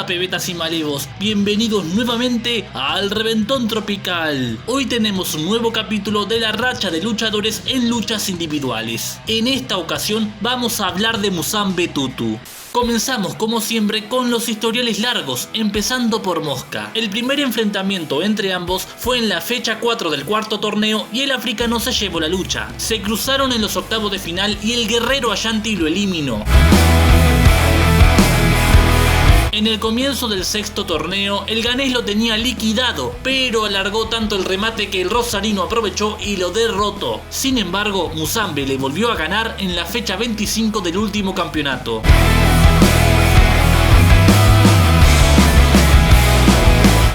Hola pebetas y malevos, bienvenidos nuevamente al Reventón Tropical. Hoy tenemos un nuevo capítulo de la racha de luchadores en luchas individuales. En esta ocasión vamos a hablar de Musambe Tutu. Comenzamos como siempre con los historiales largos, empezando por Mosca. El primer enfrentamiento entre ambos fue en la fecha 4 del cuarto torneo y el africano se llevó la lucha. Se cruzaron en los octavos de final y el guerrero Ashanti lo eliminó. En el comienzo del sexto torneo, el ganés lo tenía liquidado, pero alargó tanto el remate que el rosarino aprovechó y lo derrotó. Sin embargo, Musambe le volvió a ganar en la fecha 25 del último campeonato.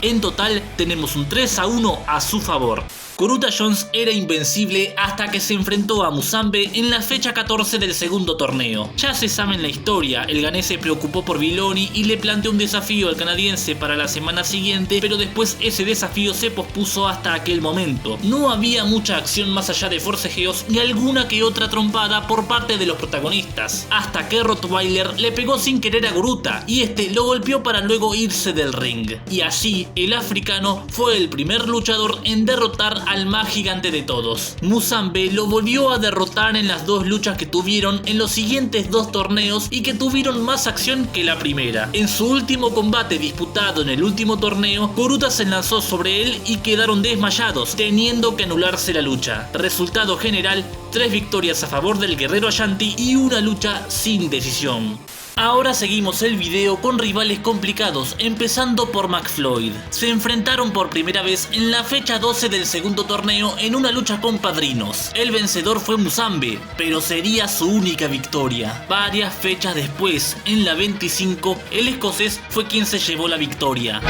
En total, tenemos un 3-1 a su favor. Kouruta Jones era invencible hasta que se enfrentó a Musambe en la fecha 14 del segundo torneo. Ya se sabe en la historia, el ganés se preocupó por Villoni y le planteó un desafío al canadiense para la semana siguiente, pero después ese desafío se pospuso hasta aquel momento. No había mucha acción más allá de forcejeos y alguna que otra trompada por parte de los protagonistas, hasta que Rottweiler le pegó sin querer a Kouruta y este lo golpeó para luego irse del ring. Y así, el africano fue el primer luchador en derrotar al más gigante de todos. Musambe lo volvió a derrotar en las dos luchas que tuvieron en los siguientes dos torneos y que tuvieron más acción que la primera. En su último combate disputado en el último torneo, Kouruta se lanzó sobre él y quedaron desmayados, teniendo que anularse la lucha. Resultado general, 3 victorias a favor del guerrero Ashanti y una lucha sin decisión. Ahora seguimos el video con rivales complicados, empezando por McFloyd. Se enfrentaron por primera vez en la fecha 12 del segundo torneo en una lucha con padrinos. El vencedor fue Musambe, pero sería su única victoria. Varias fechas después, en la 25, el escocés fue quien se llevó la victoria.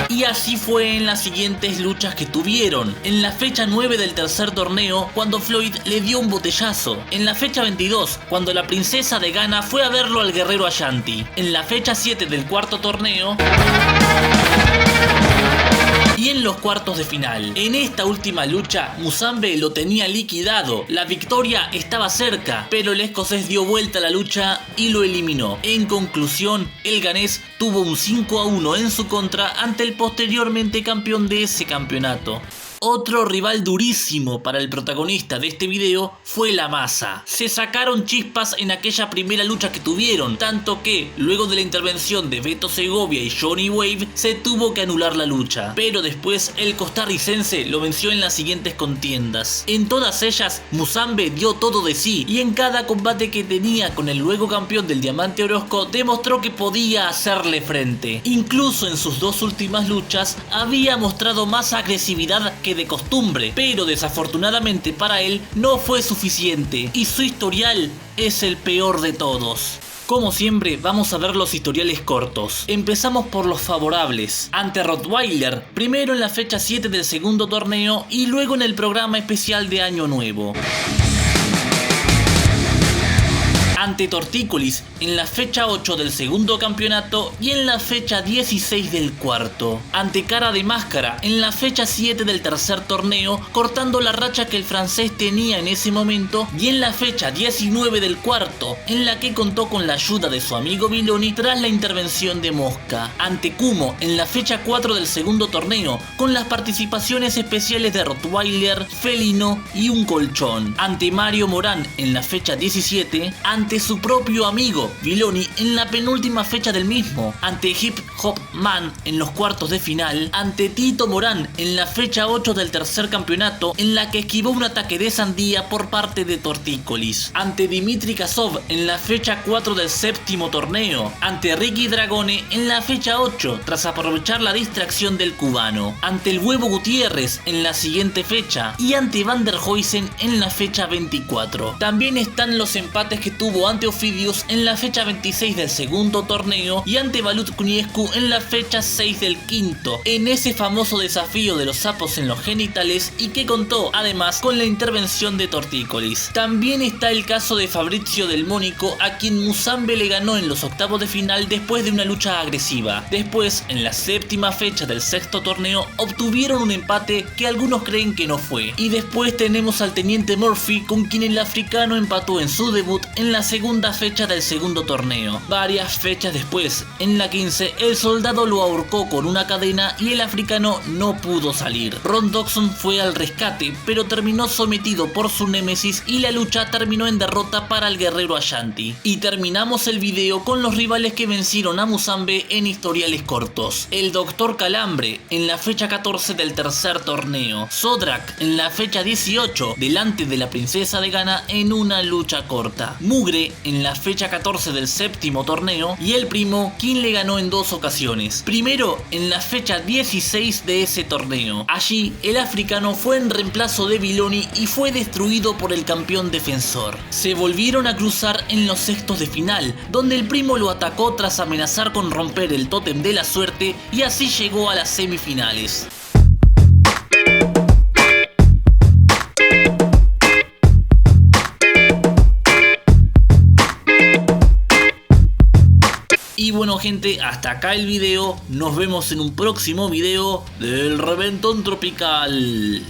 Y así fue en las siguientes luchas que tuvieron. En la fecha 9 del tercer torneo, cuando Floyd le dio un botellazo. En la fecha 22, cuando la princesa de Ghana fue a verlo al guerrero Ashanti. En la fecha 7 del cuarto torneo y en los cuartos de final. En esta última lucha, Musambe lo tenía liquidado. La victoria estaba cerca, pero el escocés dio vuelta a la lucha y lo eliminó. En conclusión, el ganés tuvo un 5-1 en su contra ante el posteriormente campeón de ese campeonato. Otro rival durísimo para el protagonista de este video fue La Masa. Se sacaron chispas en aquella primera lucha que tuvieron, tanto que luego de la intervención de Beto Segovia y Johnny Wave se tuvo que anular la lucha, pero después el costarricense lo venció en las siguientes contiendas. En todas ellas, Musambe dio todo de sí y en cada combate que tenía con el luego campeón del Diamante Orozco demostró que podía hacerle frente. Incluso en sus dos últimas luchas había mostrado más agresividad que de costumbre, pero desafortunadamente para él no fue suficiente y su historial es el peor de todos. Como siempre, vamos a ver los historiales cortos. Empezamos por los favorables. Ante Rottweiler, primero en la fecha 7 del segundo torneo y luego en el programa especial de Año Nuevo. Ante Tortícolis en la fecha 8 del segundo campeonato y en la fecha 16 del cuarto. Ante Cara de Máscara en la fecha 7 del tercer torneo, cortando la racha que el francés tenía en ese momento, y en la fecha 19 del cuarto, en la que contó con la ayuda de su amigo Villoni tras la intervención de Mosca. Ante Kumo en la fecha 4 del segundo torneo, con las participaciones especiales de Rottweiler, Felino y un colchón. Ante Mario Morán en la fecha 17, ante su propio amigo Villoni en la penúltima fecha del mismo, ante Hip Hop Man en los cuartos de final, ante Tito Morán en la fecha 8 del tercer campeonato en la que esquivó un ataque de sandía por parte de Tortícolis, ante Dimitri Kasov en la fecha 4 del séptimo torneo, ante Ricky Dragone en la fecha 8 tras aprovechar la distracción del cubano, ante el Huevo Gutiérrez en la siguiente fecha y ante Van der Huysen en la fecha 24. También están los empates que tuvo ante Ofidius en la fecha 26 del segundo torneo y ante Balut Kuniescu en la fecha 6 del quinto, en ese famoso desafío de los sapos en los genitales y que contó además con la intervención de Tortícolis. También está el caso de Fabrizio Del Mónico, a quien Musambe le ganó en los octavos de final después de una lucha agresiva. Después, en la séptima fecha del sexto torneo, obtuvieron un empate que algunos creen que no fue. Y después tenemos al Teniente Murphy, con quien el africano empató en su debut en la segunda fecha del segundo torneo. Varias fechas después, en la 15, el soldado lo ahorcó con una cadena y el africano no pudo salir. Ron Dodson fue al rescate, pero terminó sometido por su némesis y la lucha terminó en derrota para el guerrero Ashanti. Y terminamos el video con los rivales que vencieron a Musambe en historiales cortos. El Dr. Calambre en la fecha 14 del tercer torneo. Sodrak en la fecha 18 delante de la princesa de Ghana en una lucha corta. Mugre en la fecha 14 del séptimo torneo y el primo, quien le ganó en dos ocasiones. Primero en la fecha 16 de ese torneo. Allí el africano fue en reemplazo de Biloni y fue destruido por el campeón defensor. Se volvieron a cruzar en los sextos de final, donde el primo lo atacó tras amenazar con romper el tótem de la suerte y así llegó a las semifinales. Y bueno gente, hasta acá el video, nos vemos en un próximo video del Reventón Tropical.